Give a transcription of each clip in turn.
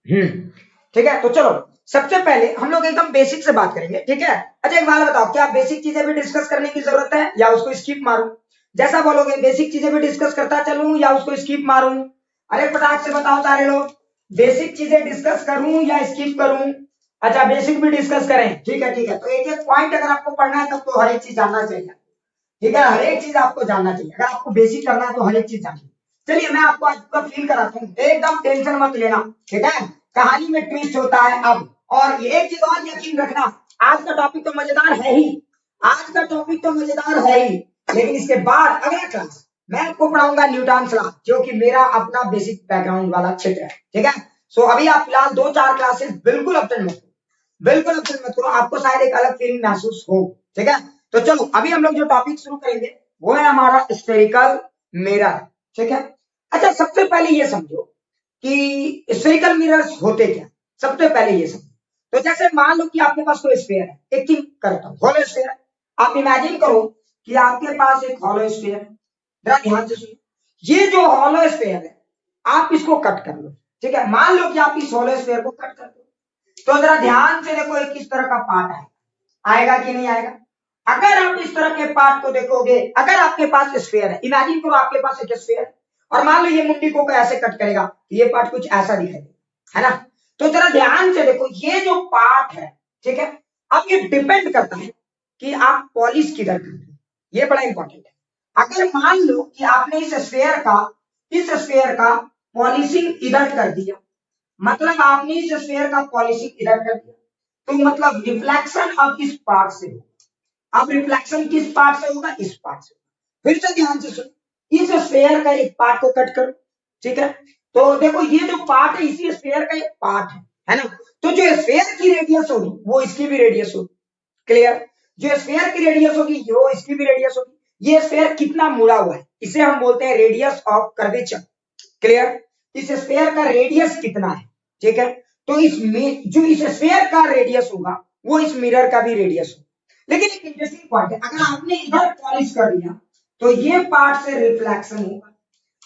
ठीक है, तो चलो सबसे पहले हम लोग एकदम बेसिक से बात करेंगे, ठीक है। अच्छा एक बात बताओ, क्या बेसिक चीजें भी डिस्कस करने की जरूरत है या उसको स्किप मारूं? जैसा बोलोगे, बेसिक चीजें भी डिस्कस करता चलूं या उसको स्किप मारूं? अरे फटाक से बताओ सारे लोग, बेसिक चीजें डिस्कस करूं या स्किप करूं? अच्छा बेसिक भी डिस्कस करें, ठीक है ठीक है। तो एक एक पॉइंट अगर आपको पढ़ना है तब तो हर एक चीज जानना चाहिए, ठीक है, हर एक चीज आपको जानना चाहिए। अगर आपको बेसिक करना है तो हर एक चीज जाननी। चलिए मैं आपको आज पूरा फील कराता हूँ, एकदम टेंशन मत लेना, ठीक है। कहानी में ट्विस्ट होता है अब। और ये एक चीज और यकीन रखना, आज का टॉपिक तो मजेदार है ही, आज का टॉपिक तो मजेदार है ही, लेकिन इसके बाद अगला क्लास मैं आपको पढ़ाऊंगा न्यूटन लॉ, जो कि मेरा अपना बेसिक बैकग्राउंड वाला क्षेत्र है, ठीक है। सो अभी आप फिलहाल 2-4 क्लासेस बिल्कुल अपडेट मत करो, बिल्कुल अपडेट मत करो, आपको शायद एक अलग फीलिंग महसूस हो, ठीक है। तो चलो अभी हम लोग जो टॉपिक शुरू करेंगे वो है हमारा स्फेरिकल मिरर, ठीक है। अच्छा सबसे पहले ये समझो कि स्फेरिकल मिरर्स होते क्या, सबसे पहले ये समझो। तो जैसे मान लो कि आपके पास कोई स्फेयर है, एक चीज करता हूं, हॉलो स्फेयर। आप इमेजिन करो कि आपके पास एक हॉलो स्फेयर है, जरा ध्यान से सुनिए। ये जो हॉलो स्फेयर है आप इसको कट कर लो, ठीक है। मान लो कि आप इस हॉलो स्फेयर को कट कर दो, तो जरा ध्यान से देखो एक किस तरह का पार्ट है, आएगा कि नहीं आएगा? अगर आप इस तरह के पार्ट को देखोगे, अगर आपके पास स्फेयर है, इमेजिन करो आपके पास एक स्फेयर है और मान लो ये मुंडी को ऐसे कट करेगा तो ये पार्ट कुछ ऐसा दिखाई देगा, है ना। तो जरा ध्यान से देखो ये जो पार्ट है, ठीक है। अब ये डिपेंड करता है कि आप पॉलिश किधर करते हैं, ये बड़ा इंपॉर्टेंट है। अगर मान लो कि आपने इस स्फेयर का पॉलिशिंग इधर कर दिया, मतलब आपने इस स्फेयर का पॉलिशिंग इधर कर दिया, तो मतलब रिफ्लेक्शन अब इस पार्ट से होगा। अब रिफ्लेक्शन किस पार्ट से होगा? इस पार्ट से। फिर से ध्यान से सुनो, इस स्फेयर का एक पार्ट को कट करो, ठीक है। तो देखो ये जो पार्ट है इसी स्फेयर का एक पार्ट है ना। तो जो स्फेयर की रेडियस होगी वो इसकी भी रेडियस होगी, क्लियर। जो स्फेयर की रेडियस होगी वो इसकी भी रेडियस होगी। ये स्फेयर कितना मुड़ा हुआ है इसे हम बोलते हैं रेडियस ऑफ कर्वेचर, क्लियर। इस स्फेयर का रेडियस कितना है, ठीक है। तो इसमें जो इस स्फेयर का रेडियस होगा वो इस मिरर का भी रेडियस होगा। लेकिन एक इंटरेस्टिंग पॉइंट है, अगर आपने इधर पॉलिश कर दिया तो ये पार्ट से रिफ्लेक्शन होगा।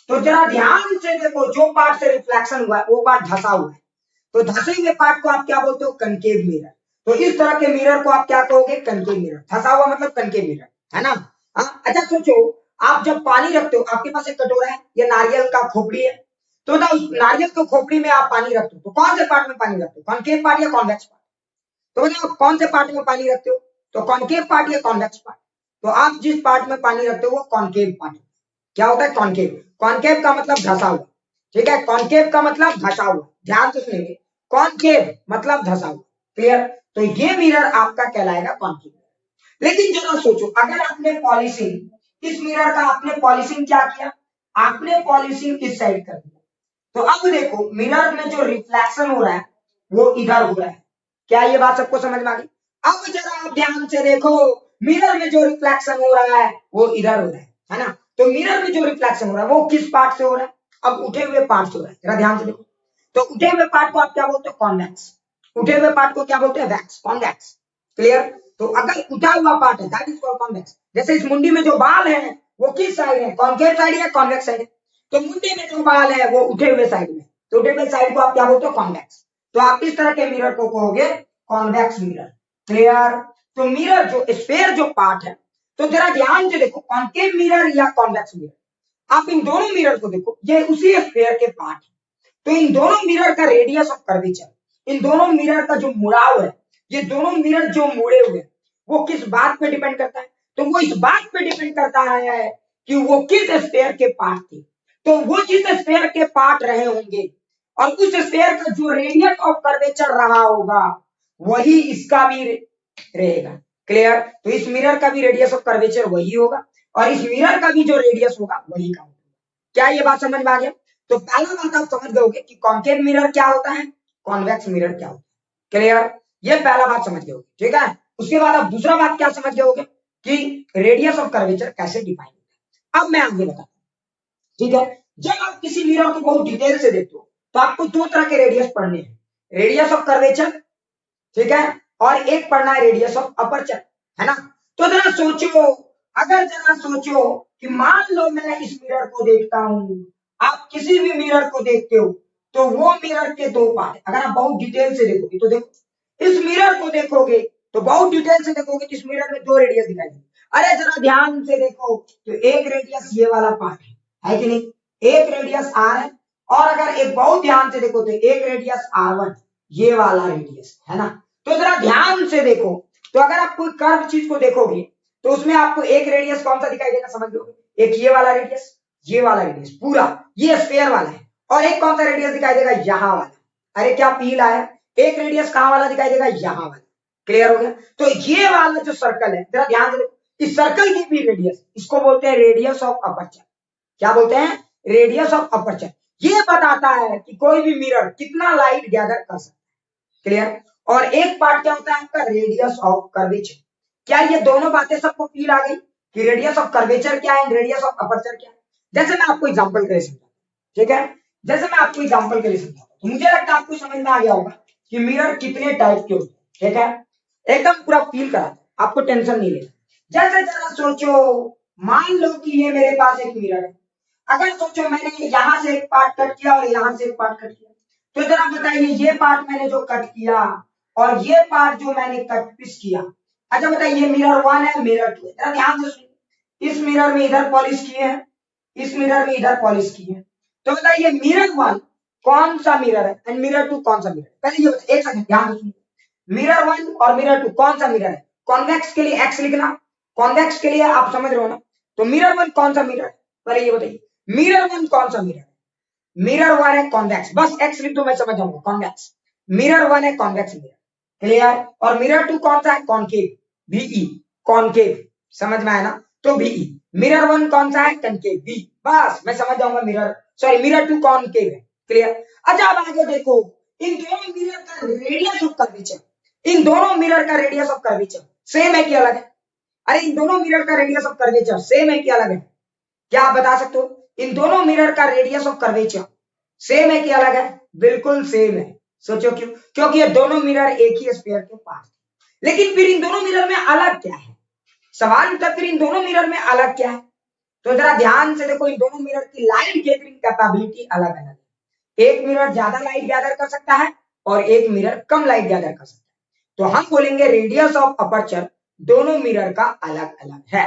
तो जरा ध्यान से देखो, जो पार्ट से रिफ्लेक्शन हुआ है वो पार्ट धसा हुआ है, तो धसे हुए पार्ट को आप क्या बोलते हो? Concave mirror. तो इस तरह के मिरर को आप क्या कहोगे? Concave mirror. धसा हुआ मतलब कनकेव मिरर, है ना। अच्छा सोचो, आप जब पानी रखते हो, आपके पास एक कटोरा है या नारियल का खोपड़ी है, तो ना उस नारियल के खोपड़ी में आप पानी रखते हो तो कौन से पार्ट में पानी रखते हो? कॉनकेव पार्ट या कॉन्वेक्स पार्ट? तो बताओ आप कौन से पार्ट में पानी रखते हो? तो कॉनकेव पार्ट या कॉन्वेक्स पार्ट? तो आप जिस पार्ट में पानी रखते हो वो कॉनकेव पार्ट। क्या होता है? कॉनकेव। कॉनकेव का मतलब धसा हुआ, ठीक है। कॉनकेव का मतलब धसा हुआ, ध्यान से सुनेंगे, कॉनकेव मतलब धसा हुआ, क्लियर। तो ये मिरर आपका कहलाएगा कॉनकेव। लेकिन जरा सोचो, अगर आपने पॉलिशिंग इस मिरर का आपने पॉलिशिंग क्या किया? आपने पॉलिशिंग इस साइड कर दिया, तो अब देखो मिरर में जो रिफ्लेक्शन हो रहा है वो इधर हो रहा है। क्या ये बात सबको समझ में आ गई? अब जरा आप ध्यान से देखो, मिरर में जो रिफ्लेक्शन हो रहा है वो इधर हो रहा है ना। तो मिरर में जो रिफ्लेक्शन हो रहा है वो किस पार्ट से हो रहा है? अब उठे हुए पार्ट से हो रहा है, जरा ध्यान से देखो। तो उठे हुए पार्ट को आप क्या बोलते हो? कॉन्वेक्स। उठे हुए पार्ट को क्या बोलते हैं? Wax, convex, clear. तो अगर उठा हुआ पार्ट है दैट इज कॉल्ड कॉन्वेक्स। जैसे इस मुंडी में जो बाल है वो किस साइड है? कॉन्केव साइड या कॉन्वेक्स साइड है? तो मुंडी में जो बाल है वो उठे हुए साइड में, तो उठे हुए साइड को आप क्या बोलते हो? कॉन्वेक्स। तो आप इस तरह के मिरर को कहोगे कॉन्वेक्स मिरर, क्लियर। तो मिरर जो स्फेयर जो पार्ट है, तो जरा ध्यान से देखो, कॉन्केव मिरर या कॉन्वेक्स मिरर, आप इन दोनों मिरर को देखो, ये उसी स्फेयर के पार्ट है। तो इन दोनों मिरर का रेडियस ऑफ कर्वेचर, इन दोनों मिरर का जो मुड़ाव है, ये दोनों मिरर जो मुड़े हुए हैं वो किस बात पे डिपेंड करता है? तो वो इस बात पे डिपेंड करता है कि वो किस स्फेयर के पार्ट थे। तो वो जिस स्फेयर के पार्ट रहे होंगे और उस स्फेयर का जो रेडियस ऑफ कर्वेचर रहा होगा वही इसका भी रहेगा, क्लियर। तो इस मिरर का भी रेडियस ऑफ कर्वेचर वही होगा और इस मिरर का भी जो रेडियस होगा वही का होगा। क्या ये बात समझ में आ गया? तो पहला बात आप समझ गए कि कॉन्केव मिरर क्या होता है, कॉन्वेक्स मिरर क्या होता है, क्लियर। ये पहला बात समझ गए, ठीक है। उसके बाद आप दूसरा बात क्या समझ गए कि रेडियस ऑफ कर्वेचर कैसे डिफाइन होता है। अब मैं आगे बताता हूं, ठीक है। जब आप किसी मिरर को बहुत डिटेल से देखते हो तो आपको दो तरह के रेडियस पढ़ने हैं, रेडियस ऑफ कर्वेचर, ठीक है, और एक पढ़ना है रेडियस ऑफ अपर्चर, है ना। तो जरा सोचो, अगर जरा सोचो कि मान लो मैं इस मिरर को देखता हूं, आप किसी भी मिरर को देखते हो, तो वो मिरर के दो पार्ट। अगर आप बहुत डिटेल से देखोगे तो देखो इस मिरर को देखोगे तो बहुत डिटेल से देखोगे तो इस मिरर में दो रेडियस दिखाई देंगे। अरे जरा ध्यान से देखो तो एक रेडियस ये वाला पार्ट है कि नहीं, एक रेडियस आर है, और अगर एक बहुत ध्यान से देखो तो एक रेडियस R1 ये वाला रेडियस है ना। तो जरा ध्यान से देखो तो अगर आप कोई कर्व चीज को देखोगे तो उसमें आपको एक रेडियस कौन सा दिखाई देगा, समझ लो, एक ये वाला रेडियस, ये वाला रेडियस पूरा ये स्फीयर वाला है, और एक कौन सा रेडियस दिखाई देगा, यहाँ वाला। अरे क्या पील आया, एक रेडियस कहां वाला दिखाई देगा, यहाँ वाला। क्लियर हो गया। तो ये वाला जो सर्कल है जरा ध्यान से देखो, इस सर्कल की भी रेडियस, इसको बोलते हैं रेडियस ऑफ अपर्चर। क्या बोलते हैं, रेडियस ऑफ अपर्चर। ये बताता है कि कोई भी मिरर कितना लाइट गैदर कर सकता है। क्लियर। और एक पार्ट क्या होता है आपका, रेडियस ऑफ कर्वेचर। क्या ये दोनों बातें सबको फील आ गई कि रेडियस ऑफ कर्वेचर क्या है, रेडियस ऑफ अपर्चर क्या है। जैसे मैं आपको एग्जांपल के लिए समझाता हूं, ठीक है, जैसे मैं आपको एग्जांपल के लिए समझाता हूं, तो मुझे लगता है आपको समझ में आ गया होगा कि मिरर कितने टाइप के होते हैं। ठीक है, एकदम पूरा फील कराता है, आपको टेंशन नहीं लेना। जैसे जरा सोचो, मान लो कि ये मेरे पास एक मिरर है। अगर सोचो मैंने यहां से एक पार्ट कट किया और यहां से एक पार्ट कट किया, तो जरा बताइए ये पार्ट मैंने जो कट किया और ये पार्ट जो मैंने कट पीस किया, अच्छा बताइए ये मिरर 1 है, मिरर 2 है। जरा ध्यान से सुनिए, इस मिरर में इधर पॉलिश किए हैं, इस मिरर में इधर पॉलिश किए हैं। तो बताइए मिरर 1 कौन सा मिरर है एंड मिरर 2 कौन सा मिरर है। पहले ये बताइए, एक सेकंड ध्यान से सुनिए, मिरर 1 और मिरर 2 कौन सा मिरर है। कॉन्वेक्स के लिए एक्स लिखना, कॉन्वेक्स के लिए आप समझ रहे हो ना। तो मिरर 1 कौन सा मिरर है, पहले ये बताइए मिरर 1 कौन सा मिरर है। मिरर 1 है कॉन्वेक्स, बस एक्स लिख दो मैं समझ जाऊंगा, कॉन्वेक्स। मिरर 1 है कॉन्वेक्स मिरर। क्लियर। और मिरर 2 कौन सा है, कॉनकेव, बीई, कॉनकेव, समझ में आया ना। तो बीई। मिरर 1 कौन सा है, कनकेव, बी, बस मैं समझ जाऊंगा मिरर, सॉरी मिरर 2 कॉनकेव है। क्लियर। अच्छा अब आगे देखो, इन दोनों मिरर का रेडियस ऑफ कर्वेचर, इन दोनों मिरर का रेडियस ऑफ कर्वेचर सेम है कि अलग है। अरे इन दोनों मिरर का रेडियस ऑफ कर्वेचर सेम है कि अलग है, क्या आप बता सकते हो। इन दोनों मिरर का रेडियस ऑफ कर्वेचर सेम है कि अलग है, बिल्कुल सेम है। सोचो क्यों, क्योंकि ये दोनों मिरर एक ही स्फीयर के पास। लेकिन फिर इन दोनों मिरर में अलग क्या है, सवाल उठा फिर इन दोनों मिरर में अलग क्या है। तो जरा ध्यान से देखो, इन दोनों मिरर की लाइट गैदरिंग कैपेबिलिटी अलग अलग है। एक मिरर ज्यादा लाइट गैदर कर सकता है और एक मिरर कम लाइट गैदर कर सकता है। तो हम बोलेंगे रेडियस ऑफ अपर्चर दोनों मिरर का अलग अलग है।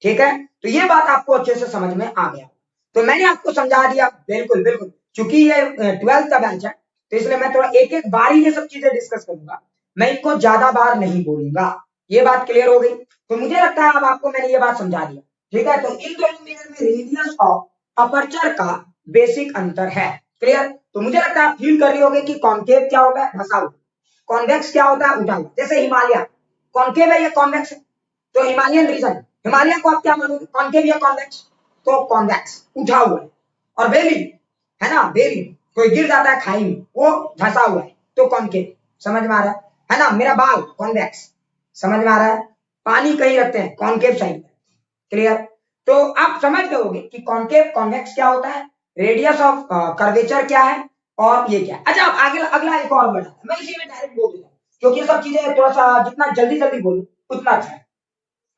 ठीक है, तो ये बात आपको अच्छे से समझ में आ गया। तो मैंने आपको समझा दिया, बिल्कुल बिल्कुल, क्योंकि ये 12th का बैच है तो इसलिए मैं थोड़ा एक एक बार ही ये सब चीजें डिस्कस करूंगा, मैं इनको ज्यादा बार नहीं बोलूंगा। ये बात क्लियर हो गई। तो मुझे लगता है अब आपको मैंने ये बात समझा दिया। ठीक है, तो इन दोनों मिरर में रेडियस ऑफ अपर्चर का बेसिक अंतर है। क्लियर। तो मुझे लगता है आप फील कर रहे होंगे कि कॉन्केव क्या होता है, धंसा हुआ, कॉन्वेक्स क्या होता है, उठा हुआ। जैसे हिमालय कॉन्केव है या कॉन्वेक्स है, तो हिमालयन रीजन, हिमालय को आप क्या मानोगे, कॉन्केव या कॉन्वेक्स, तो कॉन्वेक्स, उठा हुआ है। और बेली है ना, बेली कोई गिर जाता है खाई में, वो धंसा हुआ है, तो कॉन्केव, समझ में आ रहा है ना। मेरा बाल कॉन्वेक्स, समझ में आ रहा है। पानी कहीं रखते हैं, कॉन्केव साइड में। क्लियर। तो आप समझ गए होंगे कि कॉन्केव कॉन्वेक्स क्या होता है, रेडियस ऑफ कर्वेचर क्या है, और ये क्या है। अच्छा अब आगे अगला एक और बढ़ा, मैं इसी में डायरेक्ट बोल देता हूँ क्योंकि ये सब चीजें थोड़ा सा जितना जल्दी जल्दी बोलूं उतना अच्छा है।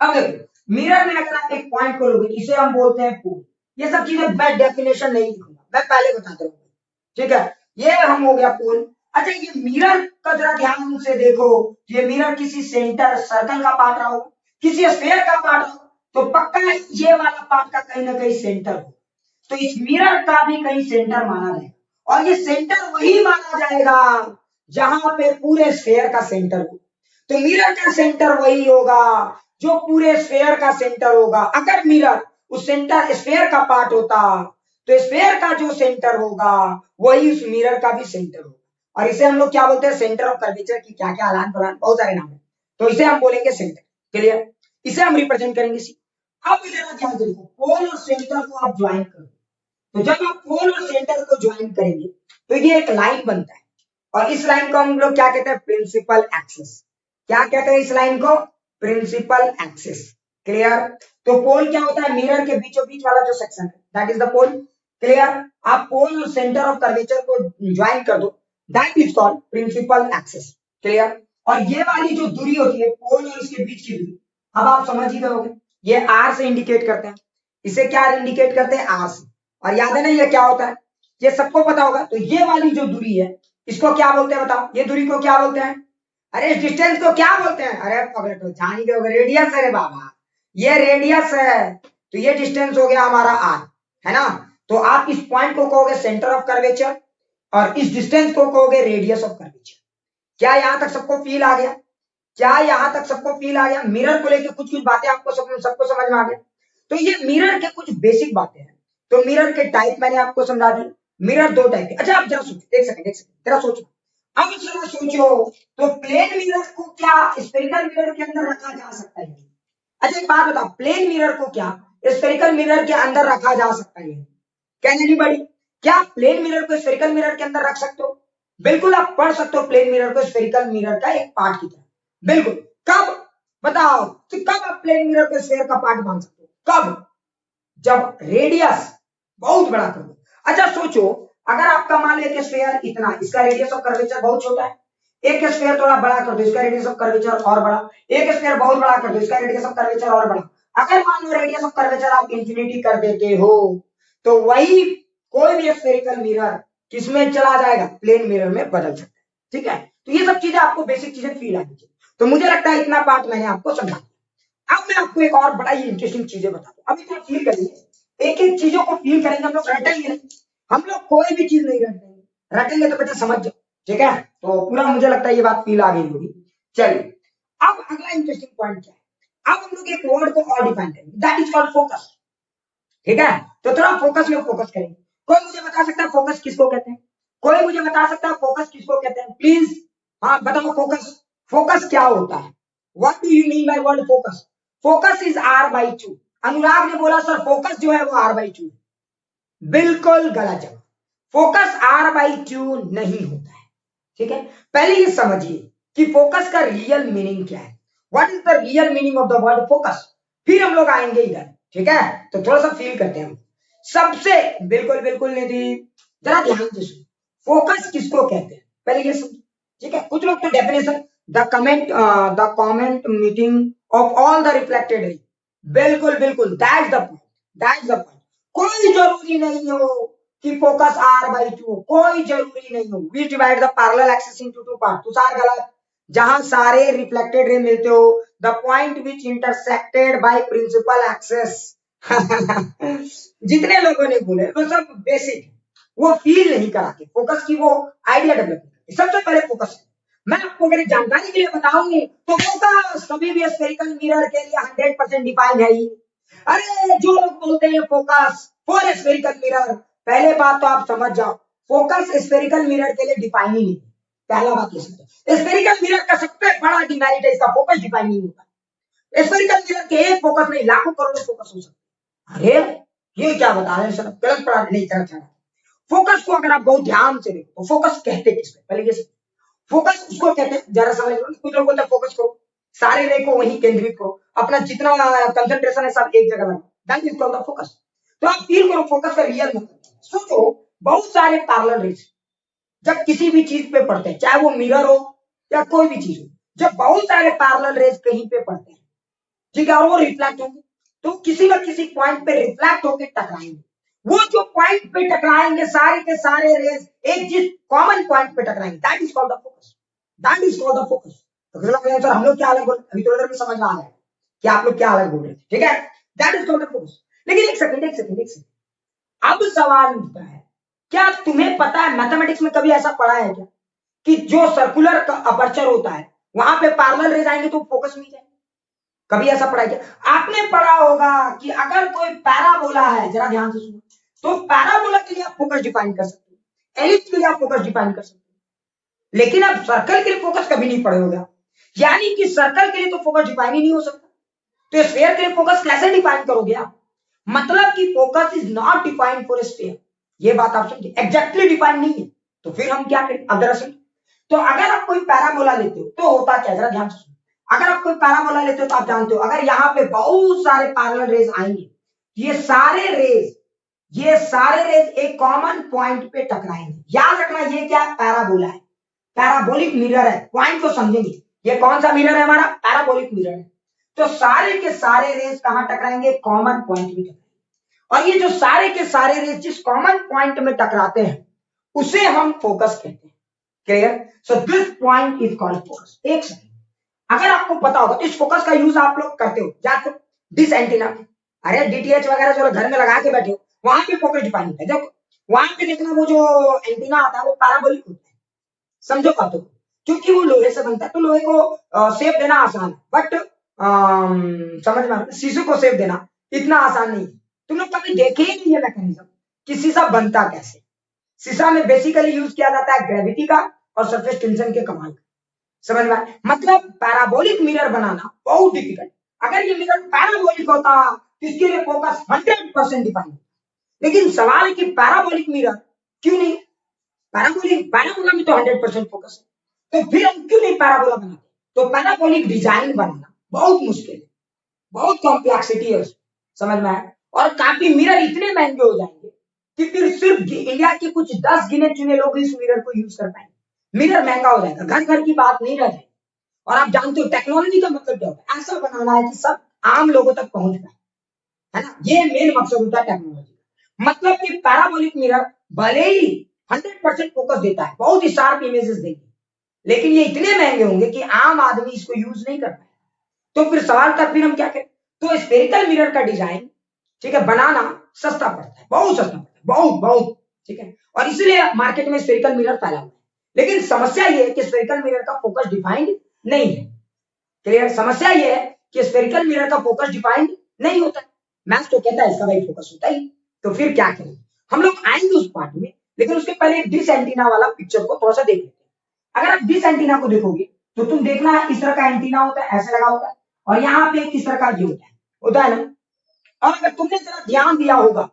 अब देखो मिरर में अगर आप एक पॉइंट को लोगे, इसे हम बोलते हैं पोल। ये सब चीजें मैं डेफिनेशन नहीं लिखूंगा, मैं पहले बताता हूँ। ठीक है, ये हम हो गया पोल। अच्छा ये मिरर का जरा ध्यान से देखो, ये मिरर किसी सेंटर सर्कल का पार्ट रहा हो, किसी स्फीयर का पार्ट हो, तो पक्का ये वाला पार्ट का कहीं ना कहीं सेंटर हो। तो इस मिरर का भी कहीं सेंटर माना जाएगा, और ये सेंटर वही माना जाएगा जहां पे पूरे स्फीयर का सेंटर हो। तो मिरर का सेंटर वही होगा जो पूरे स्फीयर का सेंटर होगा। अगर मिरर उस सेंटर स्फीयर का पार्ट होता तो स्फीयर का जो सेंटर होगा वही उस मिरर का भी सेंटर होगा। और इसे हम लोग क्या बोलते हैं, सेंटर ऑफ कर्वेचर की क्या क्या आदान प्रदान, बहुत सारे नाम है, तो इसे हम बोलेंगे सेंटर। क्लियर। इसे हम रिप्रेजेंट करेंगे सी। अब जरा ध्यान देखो, पोल और सेंटर को आप ज्वाइन करो, तो जब आप पोल और सेंटर को ज्वाइन करेंगे तो ये एक लाइन बनता है, और इस लाइन को हम लोग क्या कहते हैं, प्रिंसिपल एक्सिस। क्या कहते हैं इस लाइन को, प्रिंसिपल एक्सिस। क्लियर। तो पोल क्या होता है, मिरर के बीचों बीच वाला जो सेक्शन है, that is the pole. Clear. आप पोल और सेंटर ऑफ कर्वेचर को ज्वाइन कर दो, that is called principal axis. Clear. और ये वाली जो दूरी होती है पोल और इसके बीच की दूरी, अब आप समझ ही गए होंगे, ये आर से इंडिकेट करते हैं। इसे क्या इंडिकेट करते हैं, आर से। और याद है ना ये क्या होता है, ये सबको पता होगा। तो ये वाली जो दूरी है इसको क्या बोलते हैं बताओ, ये दूरी को क्या बोलते हैं? अरे इस डिस्टेंस को क्या बोलते हैं? अरे पकड़ तो जान गए होगे, रेडियस है रे बाबा, ये रेडियस है। तो ये डिस्टेंस हो गया हमारा आर, है ना। तो आप इस पॉइंट को कहोगे सेंटर ऑफ कर्वेचर और इस डिस्टेंस को कहोगे रेडियस ऑफ कर्वेचर। क्या यहां तक सबको फील आ गया? क्या यहां तक सबको फील आ गया? मिरर को लेकर कुछ कुछ बातें आपको सबको समझ में आ गया। तो ये मिरर के कुछ बेसिक बातें हैं। तो मिरर के टाइप मैंने आपको समझा दी। मिरर दो टाइप के। अच्छा आप जरा सोचो, एक सेकंड जरा सोचो। अब जरा सोचो, तो प्लेन मिरर को क्या स्फेरिकल मिरर के अंदर रखा जा सकता है? अच्छा एक बात बताओ, प्लेन मिरर को क्या स्फेरिकल मिरर के अंदर रखा जा सकता है? Can anybody? क्या प्लेन मिरर को स्फेरिकल मिरर के अंदर रख सकते हो? बिल्कुल आप पढ़ सकते हो प्लेन मिरर को स्फेरिकल मिरर का एक पार्ट की तरह। बिल्कुल। कब? बताओ तो कब आप प्लेन मिरर को स्फेयर का पार्ट मान सकते हो? कब? जब रेडियस बहुत बड़ा कर दो। अच्छा सोचो, अगर आपका मान लिया कि स्फेयर इतना, इसका रेडियस ऑफ कर्वेचर बहुत छोटा है, एक स्फेयर थोड़ा बड़ा कर दो, इसका रेडियस ऑफ कर्वेचर और बड़ा, एक स्फेयर बहुत बड़ा कर दो, इसका रेडियस ऑफ कर्वेचर और बड़ा। अगर मान लो रेडियस ऑफ कर्वेचर आप इंफिनिटी कर देते हो, तो वही कोई भी स्फेरिकल मिरर किसमें चला जाएगा? प्लेन मिरर में बदल सकता है। ठीक है, तो ये सब चीजें आपको बेसिक चीजें फील आनी चाहिए। तो मुझे लगता है इतना पार्ट मैंने आपको समझा। अब मैं आपको एक और बड़ा ही इंटरेस्टिंग चीजें बताता हूँ। अभी तो फील करेंगे, एक एक चीजों को फील करेंगे, हम लोग रटेंगे नहीं, हम लोग कोई भी चीज नहीं रटेंगे, रटेंगे तो बेटा समझ जाओ। ठीक है, तो पूरा मुझे लगता है ये बात फील आ गई होगी। चलिए अब अगला इंटरेस्टिंग पॉइंट क्या है, अब हम लोग एक वर्ड को और डिफाइन करेंगे, दैट इज कॉल्ड फोकस। ठीक है, तो थोड़ा फोकस में फोकस करेंगे। कोई मुझे बता सकता है फोकस किसको कहते हैं? कोई मुझे बता सकता है फोकस किसको कहते हैं प्लीज? हाँ बताओ, फोकस, फोकस क्या होता है? What do you mean by word focus? Focus is r/2। अनुराग ने बोला सर फोकस जो है वो r/2। बिल्कुल गलत जवाब, फोकस r/2 नहीं होता है। ठीक है, पहले ये समझिए कि फोकस का रियल मीनिंग क्या है। What is the real meaning of the word focus, फिर हम लोग आएंगे इधर। ठीक है, तो थोड़ा सा फील करते हैं हम सबसे। बिल्कुल बिल्कुल निधि, जरा ध्यान से सुनो, फोकस किसको कहते हैं पहले ये समझो। ठीक है, कुछ लोग तो definition, the comment meeting of all the reflected ray. बिल्कुल बिल्कुल, that's the point, that's the point. कोई जरूरी नहीं हो कि फोकस r/2, कोई जरूरी नहीं हो। We divide the parallel axis into two part, Tushar गलत। जहां सारे रिफ्लेक्टेड रे मिलते हो, the point which intersected by principal axis. जितने लोगों ने बोले वो सब बेसिक है, वो फील नहीं कराते फोकस की, वो आइडिया डेवलप करते। सबसे पहले फोकस है, मैं आपको मेरी जानकारी के लिए बताऊं तो फोकस कभी भी स्फेरिकल मिरर के लिए 100% डिफाइन है ही। अरे जो लोग बोलते हैं फोकस फॉर स्फेरिकल मिरर, पहले बात तो आप समझ जाओ, फोकस स्फेरिकल मिरर के लिए डिफाइन ही नहीं। पहला बात ये समझो, स्फेरिकल मिरर का सबसे बड़ा डिमेरिट है इसका फोकस डिफाइन नहीं होता। स्फेरिकल मिरर के एक फोकस नहीं, लाखों करोड़ों फोकस हो सकते। अरे ये क्या बता रहे हैं सर, गलत पढ़ा नहीं करना चाह रहा। फोकस को अगर आप बहुत ध्यान से देखो तो फोकस कहते किसको, पहले ये फोकस उसको कहते हैं, जरा समझ लो। कुछ लोग बोलते हैं फोकस करो, सारे रे को वहीं केंद्रित करो, अपना जितना कंसंट्रेशन है सब एक जगह लगाओ, that is called the focus. तो आप फील करो फोकस का रियल मतलब। सोचो, बहुत सारे पैरेलल रेज जब किसी भी चीज पे पड़ते हैं, चाहे वो मिरर हो या कोई भी चीज हो, जब बहुत सारे पैरेलल रेज कहीं पे पड़ते हैं, ठीक है, और वो रिफ्लेक्ट होंगे, तो किसी न किसी पॉइंट पे रिफ्लेक्ट होकर टकराएंगे। वो जो पॉइंट पे टकराएंगे सारे के सारे रेज एक जिस कॉमन पॉइंट पे टकराएंगे, that is called the focus, that is called the focus. तो सर हम लोग क्या अलग बोल, अभी थोड़ी देर में समझ में आ रहा है कि आप लोग क्या अलग बोल रहे हैं। ठीक है, that is called the focus. लेकिन एक सेकंड, अब सवाल उठता है, क्या तुम्हें पता है मैथमेटिक्स में कभी ऐसा पढ़ा है क्या कि जो सर्कुलर अपर्चर होता है वहां पे पैरेलल रेज आएंगे तो फोकस मिल जाएगा? कभी ऐसा पढ़ा क्या आपने? पढ़ा होगा कि अगर कोई पैराबोला है, जरा ध्यान से सुनो, तो पैराबोला के लिए आप फोकस डिफाइन कर सकते हो, एलिप्स के लिए आप फोकस डिफाइन कर सकते हो, लेकिन आप सर्कल के लिए फोकस कभी नहीं पढ़े होगा। यानी कि सर्कल के लिए तो फोकस डिफाइन ही नहीं हो सकता, तो स्फीयर के लिए फोकस कैसे डिफाइन करोगे आप? मतलब कि focus is not defined for sphere, ये बात आप समझे, एग्जैक्टली डिफाइन नहीं है। तो फिर हम क्या करें? अब दरअसल तो अगर आप कोई पैराबोला लेते हो तो होता क्या, जरा ध्यान से सुनो। अगर आप कोई पैराबोला लेते हो तो आप जानते हो अगर यहाँ पे बहुत सारे पैरेलल रेज आएंगे, ये सारे रेज एक कॉमन पॉइंट पे टकराएंगे। याद रखना ये क्या पैराबोला है, पैराबोलिक मिरर है, पॉइंट को समझेंगे। ये कौन सा मिरर है हमारा? पैराबोलिक मिरर है। तो सारे के सारे रेज कहां टकराएंगे? कॉमन पॉइंट पे टकराएंगे। और ये जो सारे के सारे रेज जिस कॉमन पॉइंट में टकराते हैं उसे हम फोकस कहते हैं। Clear? So this point is called focus. एक सेकंड, अगर आपको पता होगा तो इस फोकस का यूज आप लोग करते हो जाते हो डिस एंटीना। अरे डीटीएच वगैरह जो घर में लगा के बैठे हो वहां पे फोकस डिफाइन होता है। देखो वहां पे देखना वो जो एंटीना आता है वो पैराबोलिक होता है, समझो बातों को, क्योंकि वो लोहे से बनता है तो लोहे को शेप देना आसान है, बट समझ में आ रहा है? शीशे को शेप देना इतना आसान नहीं है। तुम लोग कभी देखे ही नहीं है मैकेनिज्म कि शीशा बनता कैसे। शीशा में बेसिकली यूज किया जाता है ग्रेविटी का और सरफेस टेंशन के कमाल का, समझ में आया? मतलब पैराबोलिक मिरर बनाना बहुत डिफिकल्ट। अगर ये मिरर पैराबोलिक होता तो इसके लिए फोकस 100% डिफाइन। लेकिन सवाल है कि पैराबोलिक मिरर क्यों नहीं? पैराबोला में तो 100% फोकस है, तो फिर हम क्यों नहीं पैराबोला बनाते? तो पैराबोलिक डिजाइन बनाना बहुत मुश्किल है, बहुत कॉम्प्लेक्सिटी है उसमें, समझ में आया? और काफी मिरर इतने महंगे हो जाएंगे कि फिर सिर्फ इंडिया के कुछ 10 गिने चुने लोग इस मिरर को यूज कर पाएंगे। मिरर महंगा हो जाएगा, घर घर की बात नहीं रह जाएगी। और आप जानते हो टेक्नोलॉजी का मतलब क्या होता है? ऐसा बनाना है कि सब आम लोगों तक पहुंच पाए, है ना? ये मेन मकसद होता है टेक्नोलॉजी का। मतलब कि पैराबोलिक मिरर भले ही 100% फोकस देता है, बहुत ही शार्प इमेजेस देंगे, लेकिन ये इतने महंगे होंगे कि आम आदमी इसको यूज नहीं कर पाए। तो फिर सवाल था फिर हम क्या करें? तो स्फेरिकल मिरर का डिजाइन, ठीक है, बनाना सस्ता पड़ता है, बहुत सस्ता पड़ता है, बहुत बहुत, ठीक है, और इसलिए मार्केट में स्फेरिकल मिरर फैला हुआ है। लेकिन समस्या ये है कि स्फेरिकल मिरर का फोकस डिफाइंड नहीं है। क्लियर? समस्या ये है कि स्फेरिकल मिरर का फोकस डिफाइंड नहीं होता है। मैथ्स तो कहता है इसका भाई फोकस होता ही, तो फिर क्या करें? हम लोग आएंगे उस पार्ट में, लेकिन उसके पहले डिस एंटीना वाला पिक्चर को थोड़ा सा देख लेते हैं। अगर आप डिस एंटीना को देखोगे तो तुम देखना है इस तरह का एंटीना होता है, ऐसे लगा होता है, और यहाँ पे इस तरह का ये होता है ना? और अगर तुमने जरा ध्यान दिया होगा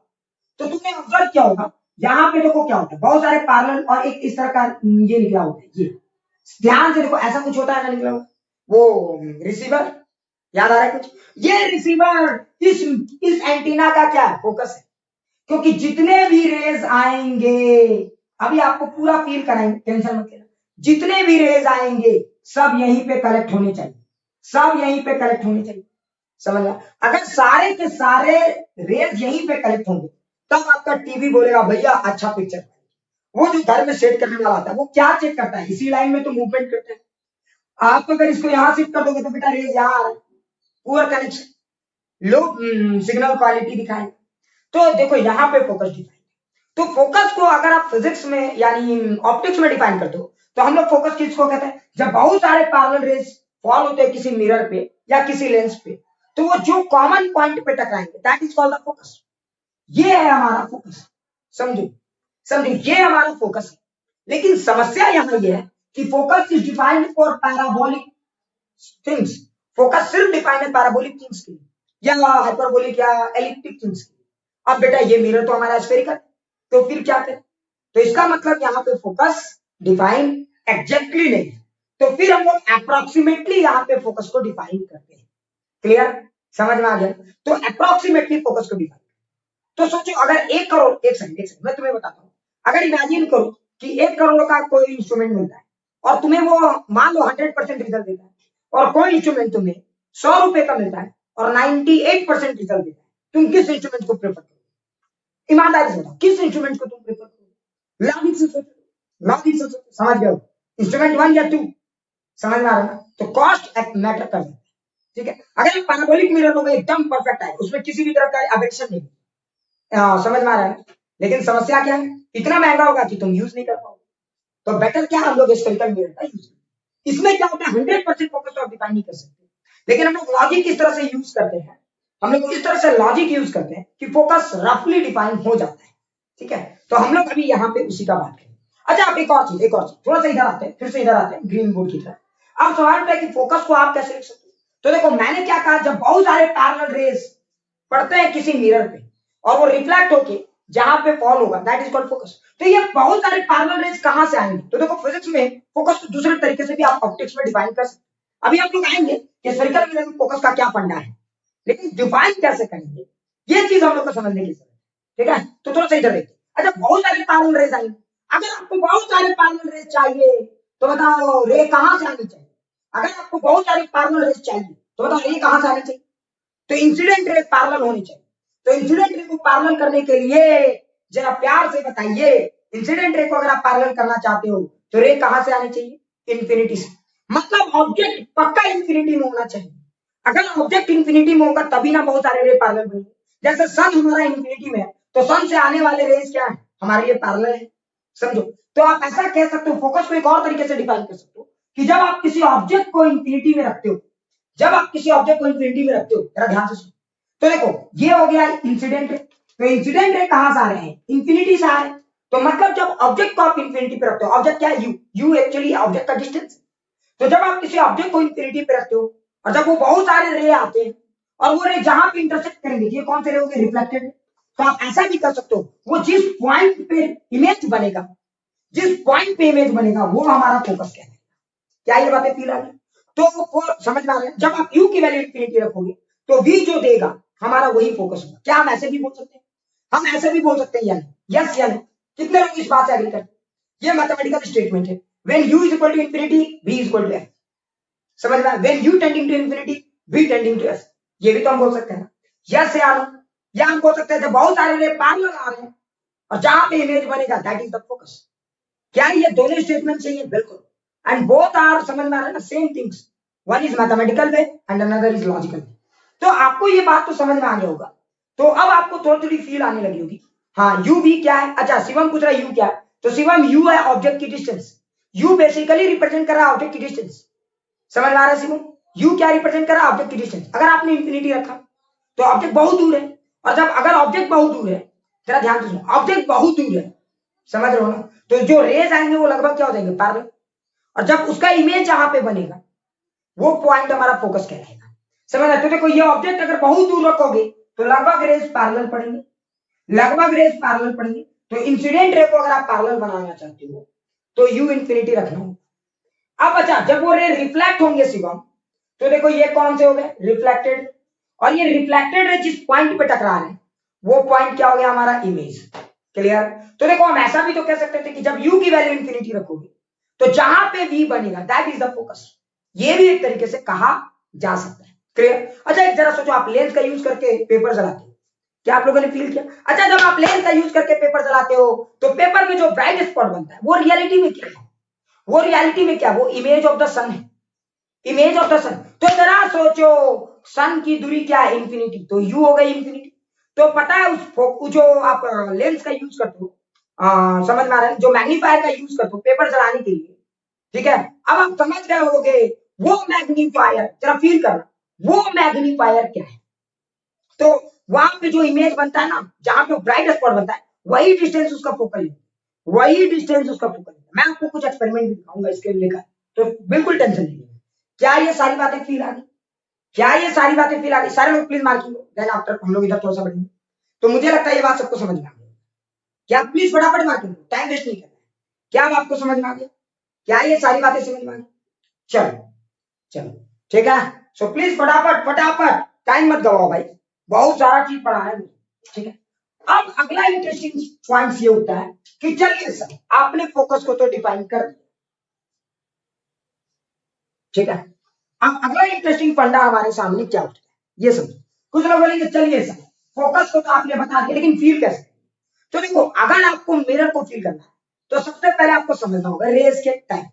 तो तुमने ऑब्जर्व किया होगा, यहाँ पे देखो क्या होता है, बहुत सारे पैरेलल और एक इस तरह का ये निकला होता है। ये ध्यान से देखो, ऐसा कुछ होता है ना निकला हुआ, वो रिसीवर, याद आ रहा है कुछ? ये रिसीवर इस एंटीना का क्या है? फोकस है। क्योंकि जितने भी रेज आएंगे, अभी आपको पूरा फील कराएंगे, टेंशन मत लेना, जितने भी रेज आएंगे सब यहीं पे कलेक्ट होने चाहिए, सब यहीं पे कलेक्ट होने चाहिए, समझ लो? अगर सारे के सारे रेज यहीं पे कलेक्ट होंगे तब आपका टीवी बोलेगा भैया अच्छा पिक्चर। वो जो घर में सेट करने वाला आता है वो क्या चेक करता है? इसी लाइन में तो मूवमेंट करते हैं। आप अगर इसको यहां शिफ्ट कर दोगे तो बेटा रेज यहाँ आ रहा है, poor connection, low signal quality दिखाएगा। तो देखो यहाँ पे फोकस डिफाइन, तो फोकस को अगर आप फिजिक्स में यानी ऑप्टिक्स में डिफाइन करते हो तो हम लोग फोकस किसको कहते हैं? जब बहुत सारे पैरेलल रेज फॉल होते हैं किसी मिरर पे या किसी लेंस पे, तो वो जो कॉमन पॉइंट पे टकराएंगे that is called the focus. ये है हमारा फोकस, समझो, समझो, ये हमारा फोकस है। लेकिन समस्या यहाँ ये है कि focus is defined for parabolic things. Focus सिर्फ डिफाइंड है पैराबोलिक थिंग्स के लिए या हाइपरबोलिक या एलिप्टिक थिंग्स के लिए। अब बेटा ये मिरर तो हमारा स्फेरिकल, तो फिर क्या करें? तो इसका मतलब यहाँ पे फोकस डिफाइन एग्जैक्टली नहीं, तो फिर हम लोग अप्रोक्सीमेटली यहाँ पे फोकस को डिफाइन करते हैं। क्लियर? समझ में आ गया? तो अप्रोक्सीमेटली फोकस को डिफाइन, तो सोचो अगर 1 करोड़, एक सेकंड मैं तुम्हें बताता हूँ, अगर इमेजिन करो कि 1 करोड़ का कोई इंस्ट्रूमेंट मिलता है और तुम्हें वो मान लो 100% रिजल्ट देता है, और कोई इंस्ट्रूमेंट तुम्हें 100 रुपए का मिलता है और 98% रिजल्ट देता है, तुम किस इंस्ट्रूमेंट को प्रेफर करोगे? ईमानदारी से बताओ, किस इंस्ट्रूमेंट को तुम प्रेफर करोगे? लॉजिक से सोचो, लॉजिक से सोचो, समझ गए? इंस्ट्रूमेंट 1 या 2, समझ में आ रहा है? तो कॉस्ट मैटर करता है, ठीक है? अगर पैराबोलिक मिरर होगा एकदम परफेक्ट है, उसमें किसी भी तरह का एब्रेक्शन नहीं, समझ में आ रहा है? लेकिन समस्या क्या है? इतना महंगा होगा कि तुम यूज नहीं कर पाओगे, तो बेटर क्या हम लोग स्फेरिकल मिरर का यूज करें। इसमें क्या होता है? 100% फोकस तो आप डिफाइन नहीं कर सकते, लेकिन हम लोग लॉजिक किस तरह से यूज करते हैं, हम लोग इस तरह से लॉजिक यूज करते हैं कि फोकस रफली डिफाइन हो जाता है, ठीक है? तो हम लोग अभी यहाँ पे उसी का बात करें। अच्छा, अब एक और चीज, थोड़ा सा इधर आते हैं, फिर से इधर आते हैं ग्रीन बोर्ड की तरफ। अब सवाल उठा है कि फोकस को आप कैसे लिख सकते हो? तो देखो मैंने क्या कहा, जब बहुत सारे पैरेलल रेज पड़ते हैं किसी मिरर पे और वो रिफ्लेक्ट होके जहां पे फॉल होगा दैट इज कॉल्ड फोकस। तो ये बहुत सारे पैरेलल रेज कहां से आएंगे? तो देखो फिजिक्स में फोकस को दूसरे तरीके से भी आप ऑप्टिक्स में डिफाइन कर सकते हैं। अभी हम लोग आएंगे कि स्फेरिकल मिरर में फोकस का क्या फंडा है, लेकिन डिफाइन कैसे करेंगे ये चीज हम लोग को समझने की जरूरत है, ठीक है? तो थोड़ा सा इधर देखिए। अच्छा, बहुत सारे पैरेलल रेज आएंगे, अगर आपको बहुत सारे पैरेलल रेज चाहिए तो बताओ रे कहां से आनी चाहिए? अगर आपको बहुत सारे पैरेलल रेज चाहिए तो बताओ रे कहां से आनी चाहिए? तो इंसिडेंट रे पैरेलल होनी चाहिए। तो इंसिडेंट रे को पैरेलल करने के लिए जरा प्यार से बताइए, इंसिडेंट रे को अगर आप पैरेलल करना चाहते हो तो रे कहां से आनी चाहिए? इन्फिनिटी से। मतलब ऑब्जेक्ट पक्का इन्फिनिटी में होना चाहिए। अगर ऑब्जेक्ट इन्फिनिटी में होगा तभी ना बहुत सारे रे पैरेलल बनेंगे। जैसे सन हमारा इन्फिनिटी में है तो सन से आने वाले रेस क्या है? हमारे लिए पैरेलल है। समझो, तो आप ऐसा कह सकते हो, फोकस को एक और तरीके से डिफाइन कर सकते हो कि जब आप किसी ऑब्जेक्ट को इन्फिनिटी में रखते हो, जब आप किसी ऑब्जेक्ट को इन्फिनिटी में रखते हो, जरा ध्यान से सुनो। तो देखो ये हो गया इंसिडेंट रे। तो इंसिडेंट रे कहां से आ रहे हैं? इन्फिनिटी से आ रहे हैं। तो मतलब जब ऑब्जेक्ट को आप इन्फिनिटी पे रखते हो, ऑब्जेक्ट क्या है? यू एक्चुअली ऑब्जेक्ट का डिस्टेंस। तो जब आप किसी ऑब्जेक्ट को इन्फिनिटी पे रखते हो और जब वो बहुत सारे रे आते हैं और वो रे जहां पे इंटरसेक्ट करेंगे, ये कौन से रे होंगे? रिफ्लेक्टेड। तो आप ऐसा भी कर सकते हो, वो जिस पॉइंट पे इमेज बनेगा, जिस पॉइंट पे इमेज बनेगा वो हमारा फोकस क्या है। क्या ये बातें फील आ रही? तो वो समझ में आ रहा है। जब आप यू की वैल्यू इन्फिनिटी रखोगे तो वी जो देगा हमारा वही फोकस होगा। क्या हम ऐसे भी बोल सकते हैं? हम ऐसे भी बोल सकते हैं या नहीं? यस या नहीं? कितने लोग इस बात से एग्री करते हैं? ये मैथमेटिकल स्टेटमेंट है। When u is equal to infinity v is equal to f। समझ में? When u tending to infinity v tending to f। ये भी तो हम बोल सकते हैं ना, यस या नो? या हम बोल सकते हैं जब बहुत सारे रे पैरेलल आ रहे हैं और जहां पे इमेज बनेगा दैट इज द फोकस। क्या ये दोनों स्टेटमेंट चाहिए? बिल्कुल। एंड बोथ आर, समझ में आ रहा है ना, same things. One is mathematical way and another is logical वे। तो आपको ये बात तो समझ में आ गया होगा। तो अब आपको थोड़ी थोड़ी फील आने लगी होगी। हाँ, यू भी क्या है? अच्छा, शिवम पूछ रहा है यू क्या है? तो शिवम यू है ऑब्जेक्ट की डिस्टेंस। यू बेसिकली रिप्रेजेंट कर रहा है ऑब्जेक्ट की डिस्टेंस। समझ में आ रहा है शिवम? यू क्या रिप्रेजेंट कर रहा है? ऑब्जेक्ट की डिस्टेंस। अगर आपने इंफिनिटी रखा तो ऑब्जेक्ट बहुत दूर है, और जब अगर ऑब्जेक्ट बहुत दूर है, जरा ध्यान से सुनो, ऑब्जेक्ट बहुत दूर है, समझ रहे हो ना, तो जो रेज आएंगे वो लगभग क्या हो जाएंगे? पैरेलल। और जब उसका इमेज जहां पे बनेगा वो पॉइंट हमारा फोकस कहलाएगा। समझ रहे? तो देखो ये ऑब्जेक्ट अगर बहुत दूर रखोगे तो लगभग रेज पैरेलल पड़ेंगे, लगभग रेज पैरेलल पड़ेंगे। तो इंसिडेंट रे को अगर आप पैरेलल बनाना चाहते हो तो यू इन्फिनिटी रखना होगा। अब अच्छा, जब वो रे रिफ्लेक्ट होंगे शिवम, तो देखो ये कौन से हो गए? रिफ्लेक्टेड। और ये रिफ्लेक्टेड रे जिस पॉइंट पे टकरा रहे हैं वो पॉइंट क्या हो गया? हमारा इमेज। क्लियर? तो देखो हम ऐसा भी तो कह सकते थे कि जब u की वैल्यू इंफिनिटी रखोगे तो जहां पे v बनेगा दैट इज द फोकस। ये भी एक तरीके से कहा जा सकता है। क्लियर? अच्छा, एक जरा सोचो, आप लेंस का यूज करके पेपर जलाते हो, क्या आप लोगों ने फील किया? अच्छा, जब आप लेंस का यूज करके पेपर जलाते हो तो पेपर में जो ब्राइट स्पॉट बनता है वो रियलिटी में क्या है? वो रियलिटी में क्या? वो इमेज ऑफ द सन है, इमेज ऑफ द सन। तो जरा सोचो, सन की दूरी क्या है? इंफिनिटी। तो यू हो गई इंफिनिटी। तो पता है उस जो आप लेंस का यूज करते हो, समझ में आ रहा है, जो मैग्नीफायर का यूज करते हो पेपर जलाने के लिए, ठीक है, अब आप समझ गए होगे वो मैग्नीफायर, जरा फील करना, वो मैग्नीफायर क्या है। तो वहां पे जो इमेज बनता है ना, जहां पे ब्राइट स्पॉट बनता है, वही डिस्टेंस उसका फोकल है, वही डिस्टेंस उसका फोकल है। मैं आपको कुछ एक्सपेरिमेंट भी दिखाऊंगा इसके लेकर, तो बिल्कुल टेंशन नहीं है। क्या ये सारी बातें फील आ गई? क्या ये सारी बातें फील आ गई? सारे लोग प्लीज मार्किंग, देन आफ्टर हम लोग इधर थोड़ा सा बढ़ेंगे। तो मुझे लगता है ये बात सबको समझ में आ गई। क्या प्लीज फटाफट मार्किंग, टाइम वेस्ट नहीं करना है। क्या आपको समझ में आ गया? क्या ये सारी बातें समझ में आ गई? चलो चलो, ठीक है। सो प्लीज फटाफट फटाफट, टाइम मत गवाओ भाई, बहुत सारा चीज पढ़ा है मुझे, ठीक है। अब अगला इंटरेस्टिंग पॉइंट ये होता है कि चलिए सर, आपने फोकस को तो डिफाइन कर दिया, ठीक है। अब अगला इंटरेस्टिंग फंडा हमारे सामने क्या होता है ये समझो। कुछ लोग बोलेंगे चलिए सर, फोकस को तो आपने बता दिया लेकिन फील कैसे? तो देखो, अगर आपको मिरर को फील करना है तो सबसे पहले आपको समझना होगा रेस के टाइम।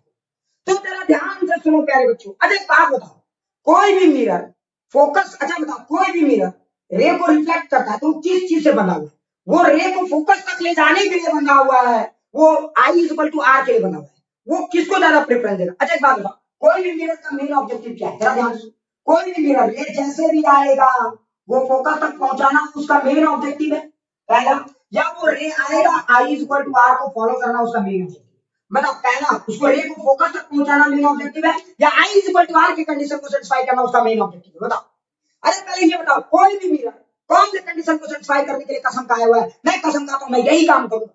तो जरा ध्यान से सुनो प्यारे बच्चों। अच्छा एक बात बताओ, कोई भी मिरर फोकस, अच्छा बताओ, कोई भी मिरर रे को रिफ्लेक्ट करता है तो किस चीज से बना हुआ है? वो रे को फोकस तक ले जाने के लिए बना हुआ है, वो I is equal to are के लिए बना हुआ है। वो किसको ज्यादा प्रेफरेंस देगा? अच्छा एक बात बताओ, कोई भी मिरर का मेन ऑब्जेक्टिव क्या है? जरा ध्यान से, कोई भी मिरर रे जैसे भी आएगा वो फोकस तक पहुंचाना उसका मेन ऑब्जेक्टिव है, पहला। या वो रे आएगा I is equal to are को फॉलो करना उसका मेन ऑब्जेक्टिव। मतलब पहला, उसको रे को फोकस तक पहुंचाना मेन ऑब्जेक्टिव है, या I is equal to are की कंडीशन को सेटिस्फाई करना उसका मेन ऑब्जेक्टिव है? बताओ। अरे पहले ये बताओ, कोई भी मिरर कौन से कंडीशन को सेटिस्फाई करने के लिए कसम खाया हुआ है? मैं कसम खाता हूं मैं यही काम करूंगा।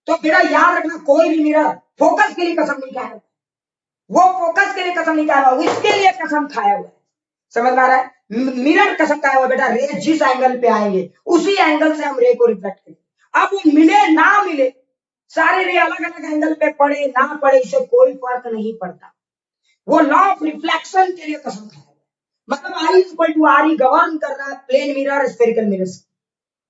तो बेटा याद रखना, कोई भी मिरर फोकस के लिए कसम नहीं खाया, वो फोकस के लिए कसम नहीं खाया हुआ, वो इसके लिए कसम खाया हुआ है। समझ में आ रहा है? मिरर कसम खाया हुआ बेटा, रे जिस एंगल पे आएंगे उसी एंगल से हम रे को रिफ्लेक्ट करेंगे। अब वो मिले ना मिले, सारे रे अलग अलग एंगल पे पड़े ना पड़े, इससे कोई फर्क नहीं पड़ता। वो लॉ ऑफ रिफ्लेक्शन के लिए कसम खाया है। मतलब आई इक्वल टू आर ही गवर्न कर रहा है प्लेन मिरर स्फेरिकल मिरर्स।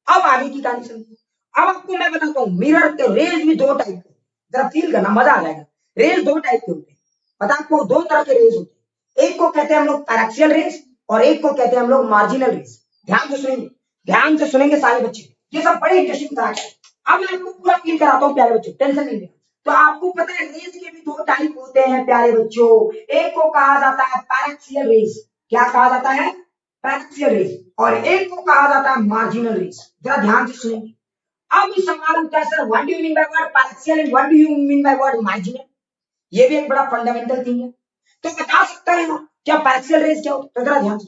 अब आगे की कहानी समझिए। अब आपको मैं बताता हूँ मिरर के रेज भी दो टाइप के, जरा फील करना मजा आ जाएगा। रेज दो टाइप के होते हैं, पता आपको दो तरह के रेज होते हैं, एक को कहते हैं हम लोग पैराक्सियल रेज और एक को कहते हैं हम लोग मार्जिनल रेज। ध्यान से सुनेंगे, ध्यान से सुनेंगे सारे बच्चे, ये सब बड़े इंटरेस्टिंग था। अब मैं आपको पूरा फील कराता हूँ प्यारे बच्चों, टेंशन नहीं लेना। तो आपको पता है रेज के भी दो टाइप होते हैं प्यारे बच्चों, एक को कहा जाता है पैराक्सियल रेज। क्या कहा जाता है? Paraxial raise. और एक को कहा जाता है मार्जिनल रेज। जरा ध्यान से सुनेंगे। अब इस सवाल का sir what do you mean by word paraxial and what do you mean by word marginal, ये भी एक बड़ा फंडामेंटल थिंग है। तो बता सकता है ना क्या पैराक्सियल रेज क्या होता है? तो जरा ध्यान से,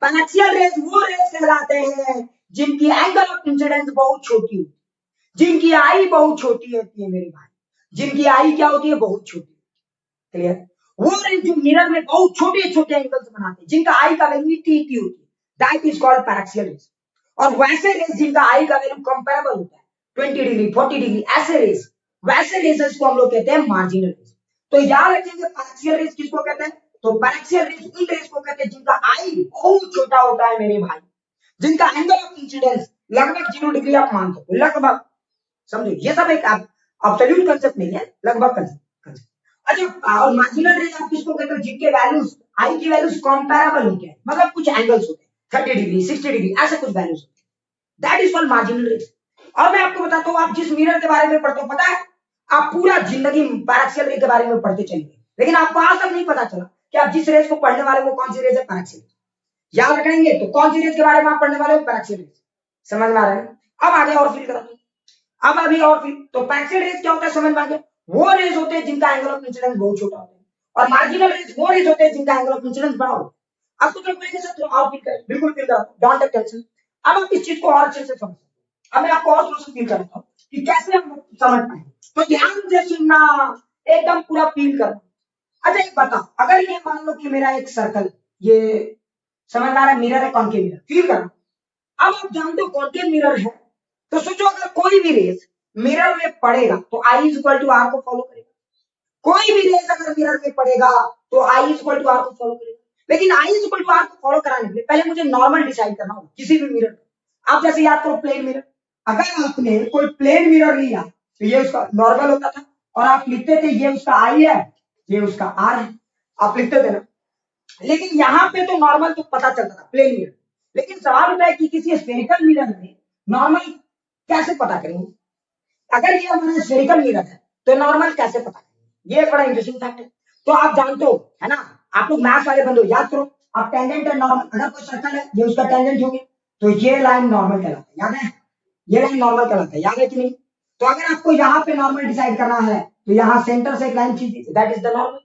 पैराक्सियल रेज वो रेज कहलाते हैं जिनकी एंगल ऑफ इंसिडेंस बहुत छोटी होती है, जिनकी आई बहुत छोटी होती है मेरे भाई, जिनकी आई क्या होती है? बहुत छोटी। क्लियर? वो रेज जो मिरर में बहुत छोटे छोटे एंगल्स बनाते हैं, जिनका आई का वैल्यू टी होती है, that is called paraxial raise. और वैसे रेज जिनका आई का वैल्यू कंपेरेबल होता है 20 डिग्री 40 डिग्री, ऐसे रेज, वैसे रेजेस को हम लोग कहते हैं मार्जिनल रेज। तो याद रखेंगे पैराक्सियल रेज किसको कहते हैं? तो पैराक्सियल रेज उन रेज को कहते हैं जिनका आई बहुत छोटा होता है मेरे भाई, जिनका एंगल ऑफ इंसिडेंस लगभग 0 डिग्री आप मान सकते हो, लगभग। समझो ये सब एक एब्सोल्यूट कांसेप्ट नहीं है, लगभग कांसेप्ट। अच्छा, और मार्जिनल रेज आप किसको कहते हो? जिनके वैल्यूज आई की वैल्यूज कंपैरेबल होते हैं, मतलब कुछ एंगल्स होते हैं 30 डिग्री 60 डिग्री ऐसे कुछ वैल्यूज होते हैं, that is called marginal rays. और मैं आपको बताता हूँ, आप जिस मिरर के बारे में पढ़ते हो पता है, आप पूरा जिंदगी पैराक्सियल रेज के बारे में पढ़ते चलिए, लेकिन आपको आज तक नहीं पता चला कि आप जिस रेज को पढ़ने वाले वो कौन सी रेज है? पैराक्सियल। याद रखेंगे तो कौन सी रेज के बारे में आप पढ़ने वाले हो? Paraxial raise. समझ में आ रहा है? अब आगे और फील करा, अब अभी और फिर तो पैराक्सियल रेज क्या होता है समझ में आ गया? वो रेज होते हैं जिनका एंगल ऑफ इंसिडेंस बहुत छोटा होता है, और मार्जिनल रेज वो रेज होते हैं जिनका एंगल ऑफ इंसिडेंस बड़ा होता है। अब तो जब मैंने सब और फील कर बिल्कुल फील करा, डोंट टेक टेंशन। अब आप इस चीज को और अच्छे से समझ, अब मैं आपको और थोड़ा सा फील कराता हूँ कि कैसे हम समझ पाए। तो ध्यान से सुनना, एकदम पूरा फील करना। अच्छा एक बता, अगर ये मान लो कि मेरा एक सर्कल, ये समझ में आ रहा है? मिरर है, कॉन्केव मिरर, फील करना। अब आप जानते हो कॉन्केव मिरर है, तो सोचो अगर कोई भी रेज मिरर में पड़ेगा तो I is equal to are को फॉलो करेगा। कोई भी रेज अगर मिरर में पड़ेगा तो I is equal to are को फॉलो करेगा। लेकिन I is equal to are को फॉलो कराने के लिए पहले मुझे नॉर्मल डिसाइड करना होगा किसी भी मिरर का। आप जैसे याद करो प्लेन मिरर, अगर आपने कोई प्लेन मिरर लिया तो ये उसका नॉर्मल होता था, और आप लिखते थे ये उसका आई है, ये उसका आर है, आप लिखते थे ना। लेकिन यहाँ पे तो नॉर्मल तो पता चलता था प्लेन मिरर, लेकिन सवाल उठा है कि किसी स्फेरिकल मिरर में नॉर्मल कैसे पता करेंगे? अगर ये हमारा स्फेरिकल मिरर है तो नॉर्मल कैसे पता करेंगे? ये एक बड़ा इंटरेस्टिंग फैक्ट है। तो आप जानते हो है ना, आप लोग मैथ्स वाले बंदे हो, याद करो आप टेंजेंट एंड नॉर्मल, अगर कोई सर्कल है ये उसका टेंजेंट हो गया तो ये लाइन नॉर्मल कहलाता है, याद है? ये लाइन नॉर्मल कहलाता है, याद है कि नहीं? तो अगर आपको यहाँ पे नॉर्मल डिसाइड करना है तो यहाँ सेंटर से एक लाइन खींची, दैट इज द नॉर्मल।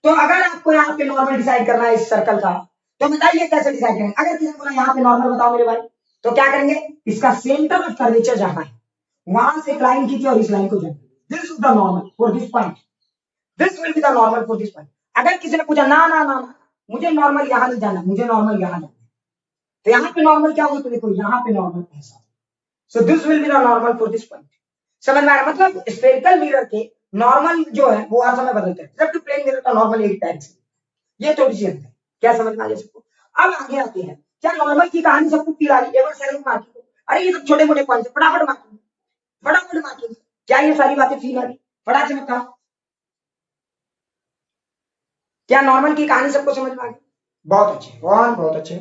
तो अगर आपको यहाँ पे नॉर्मल डिसाइड करना है इस सर्कल का, तो बताइए कैसे डिसाइड करेंगे? अगर किसी को यहाँ पे नॉर्मल बताओ मेरे भाई, तो क्या करेंगे? इसका सेंटर ऑफ कर्वेचर जहां है वहां से एक लाइन खींचे और इस लाइन को जोड़, this is the normal for this point, this will be the normal for this point. अगर किसी ने पूछा ना ना ना मुझे नॉर्मल यहाँ नहीं जाना, मुझे नॉर्मल यहाँ जाना, तो यहाँ पे नॉर्मल क्या होगा? तो देखो यहाँ पे नॉर्मल ऐसा, so this will be the normal for this point. समझ में आ रहा? मतलब स्फेरिकल मिरर के नॉर्मल जो है वो हर समय बदलते हैं, जबकि प्लेन मिरर का नॉर्मल एक डायरेक्शन। ये थोड़ी सी अंतर है, क्या समझ में आ गया सबको? अब आगे आते हैं, क्या नॉर्मल की कहानी सबको पिला रही है? अरे ये सब छोटे मोटे पॉइंट फटाफट मार्किंग, फटाफट मार्किंग। क्या ये सारी बातें फील आ रही? फटाफट से बता, क्या नॉर्मल की कहानी सबको समझ में आ गई? बहुत अच्छे, बहुत बहुत अच्छे।